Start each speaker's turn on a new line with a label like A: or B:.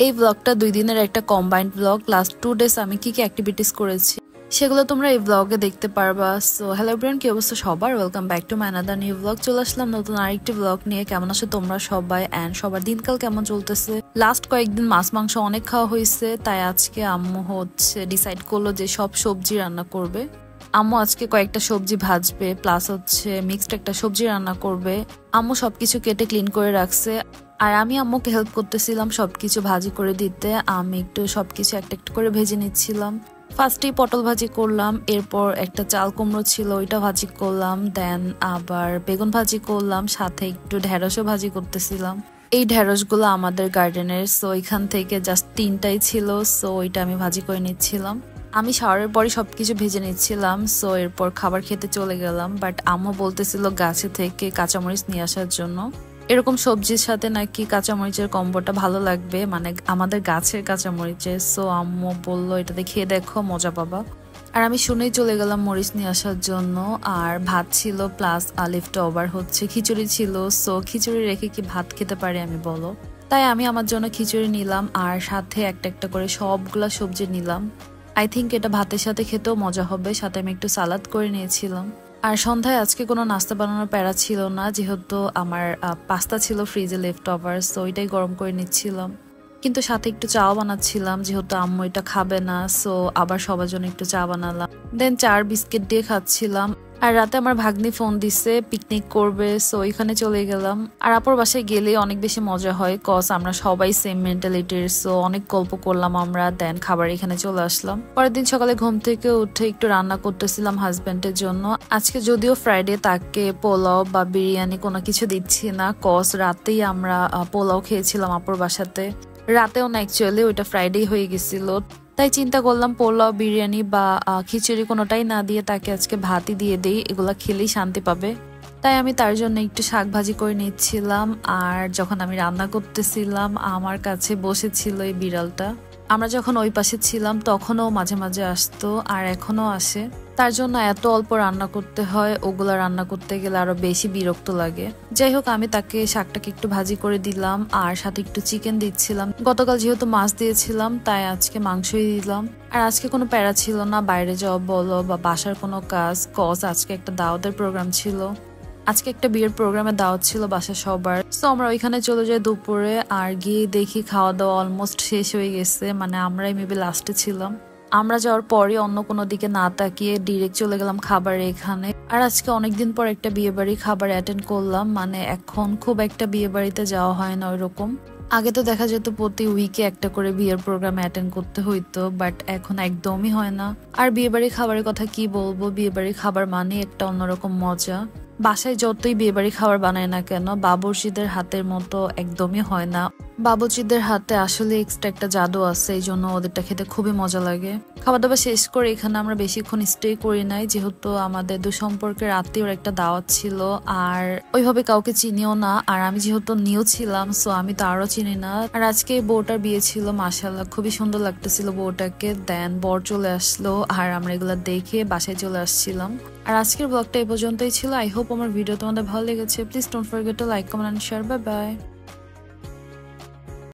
A: এই ব্লগটা 2 দিনের একটা কম্বাইন্ড ব্লগ। লাস্ট 2 ডেজ আমি কি কি অ্যাক্টিভিটিস করেছি সেগুলো তোমরা এই ব্লগে দেখতে পারবা। সো হ্যালো এভরিওয়ান, কি অবস্থা সবার? Welcome back to my another new blog. চলে আসলাম নতুন আরেকটি ব্লগ নিয়ে। কেমন আছো তোমরা সবাই এন্ড সবার দিনকাল কেমন চলতেছে? লাস্ট কয়েকদিন মাছ মাংস অনেক খাওয়া হয়েছে, তাই আজকে আম্মু ডিসাইড করলো যে সব সবজি রান্না করবে। আম্মু আজকে কয়েকটা সবজি ভাজবে, প্লাস মিক্সড একটা সবজি রান্না করবে। আম্মু সবকিছু কেটে ক্লিন করে রাখছে, আর আমি আম্মুকে হেল্প করতেছিলাম সবকিছু ভাজি করে দিতে। আমি একটু সবকিছু একটা একটা করে ভেজে নিচ্ছিলাম। ফার্স্টেই পটল ভাজি করলাম, এরপর একটা চাল কুমড়ো ছিল ওইটা ভাজি করলাম, দেন আবার বেগুন ভাজি করলাম, সাথে একটু ঢেঁড়সও ভাজি করতেছিলাম। এই ঢেঁড়সগুলো আমাদের গার্ডেনের, সো এখান থেকে জাস্ট 3টাই ছিল, সো ওইটা আমি ভাজি করে নিচ্ছিলাম। আমি শাওয়ারের পরই সবকিছু ভেজে নিচ্ছিলাম, সো এরপর খাবার খেতে চলে গেলাম। বাট আম্মু বলতেছিল গাছে থেকে কাঁচামরিচ নিয়ে আসার জন্য। এরকম সবজির সাথে নাকি কাঁচামরিচের কম্বোটা ভালো লাগবে, মানে আমাদের গাছের কাঁচামরিচের। সো আম্মু বললো এটাতে খেয়ে দেখো, মজা পাবা। আর আমি শুনেই চলে গেলাম মরিচ নিয়ে আসার জন্য। আর ভাত ছিল, প্লাস লিফট ওভার খিচুড়ি ছিল। সো খিচুড়ি রেখে কি ভাত খেতে পারি আমি, বলো? তাই আমি আমার জন্য খিচুড়ি নিলাম, আর সাথে একটা একটা করে সবগুলা সবজি নিলাম। আই থিঙ্ক এটা ভাতের সাথে খেতেও মজা হবে। সাথে আমি একটু সালাদ করে নিয়েছিলাম। আর সন্ধ্যায় আজকে কোনো নাস্তা বানানোর প্যারা ছিল না, যেহেতু আমার পাস্তা ছিল ফ্রিজে লেফট ওভার, সো ওইটাই গরম করে নিচ্ছিলাম। কিন্তু সাথে একটু চাও বানাচ্ছিলাম, যেহেতু আম্মু এটা খাবে না, সো আবার সবার জন্য একটু চা বানালাম। দেন চার বিস্কিট দিয়ে খাচ্ছিলাম। আর রাতে আমার ভাগ্নি ফোন দিছে পিকনিক করবে, সো ওইখানে চলে গেলাম। আর আপুর বাসায় গেলে অনেক বেশি মজা হয়, কজ আমরা সবাই সেম মেন্টালিটির, সো অনেক গল্প করলাম আমরা। দেন খাবার এখানে চলে আসলাম। পরের দিন সকালে ঘুম থেকে উঠে একটু রান্না করতেছিলাম হাজবেন্ডের জন্য। আজকে যদিও ফ্রাইডে, তাকে পোলাও বা বিরিয়ানি কোনো কিছু দিচ্ছি না, কজ রাতেই আমরা পোলাও খেয়েছিলাম আপুর বাসাতে। রাতেও না, অ্যাকচুয়ালি ওইটা ফ্রাইডে হয়ে গেছিল, তাই চিন্তা করলাম পোলাও বিরিয়ানি বা খিচুড়ি কোনোটাই না দিয়ে তাকে আজকে ভাতই দিয়ে দেই, এগুলা খেলেই শান্তি পাবে। তাই আমি তার জন্য একটু শাক ভাজি করে নিচ্ছিলাম। আর যখন আমি রান্না করতেছিলাম, আমার কাছে বসেছিল এই বিড়ালটা। আমরা যখন ওই পাশে ছিলাম তখনও মাঝে মাঝে আসতো, আর এখনো আসে। তার জন্য এত অল্প রান্না করতে হয়, ওগুলা রান্না করতে গেলে আরো বেশি বিরক্ত লাগে। যাই হোক, আমি তাকে শাকটাকে একটু ভাজি করে দিলাম, আর সাথে একটু চিকেন দিচ্ছিলাম। গতকাল যেহেতু মাছ দিয়েছিলাম, তাই আজকে মাংসই দিলাম। আর আজকে কোনো প্যারা ছিল না বাইরে যাওয়া বলো বা বাসার কোনো কাজ, কজ আজকে একটা দাওয়াতের প্রোগ্রাম ছিল। আজকে একটা বিয়ের প্রোগ্রামে দাওয়াত ছিল বাসা সবার, তো আমরা ওইখানে চলে যাই দুপুরে। আর গিয়ে দেখি খাওয়া দাওয়া অলমোস্ট শেষ হয়ে গেছে, মানে আমরাই মেবি লাস্টে ছিলাম। আমরা যাওয়ার পরে অন্য কোনো দিকে না তাকিয়ে ডিরেক্ট চলে গেলাম খাবারে এখানে। আর আজকে অনেকদিন পর একটা বিয়ে বাড়ি খাবার অ্যাটেন্ড করলাম, মানে এখন খুব একটা বিয়ে বাড়িতে যাওয়া হয় না ওইরকম। আগে তো দেখা যেত প্রতি উইকে একটা করে বিয়ের প্রোগ্রাম অ্যাটেন্ড করতে হইতো, বাট এখন একদমই হয় না। আর বিয়ে বাড়ির খাবারের কথা কি বলবো, বিয়ে বাড়ির খাবার মানে একটা অন্যরকম মজা। বাসায় যতই বিয়ে বাড়ি খাবার বানায় না কেন, বাবুর্চিদের হাতের মতো একদমই হয় না। বাবুর্চিদের হাতে আসলে এক্সট্রা একটা জাদু আছে, এই জন্য ওদেরটা খেতে খুবই মজা লাগে। খাবার দাবার শেষ করে এখানে আমরা বেশিক্ষণ স্টে করি নাই, যেহেতু আমাদের দুঃসম্পর্কের আত্মীয়র একটা দাওয়াত ছিল, আর ওইভাবে কাউকে চিনিও না। আর আমি যেহেতু নিউ ছিলাম, সো আমি তো আরো চিনি না। আর আজকে বউটার বিয়ে ছিল, মাশাআল্লাহ খুবই সুন্দর লাগতেছিল বউটাকে। দেন বর চলে আসলো, আর আমরা এগুলা দেখে বাসায় চলে আসছিলাম। আর আজকের ব্লগটা এই পর্যন্তই ছিল। আই হোপ আমার ভিডিও তোমাদের ভালো লেগেছে। Please don't forget to like, comment and share. Bye by.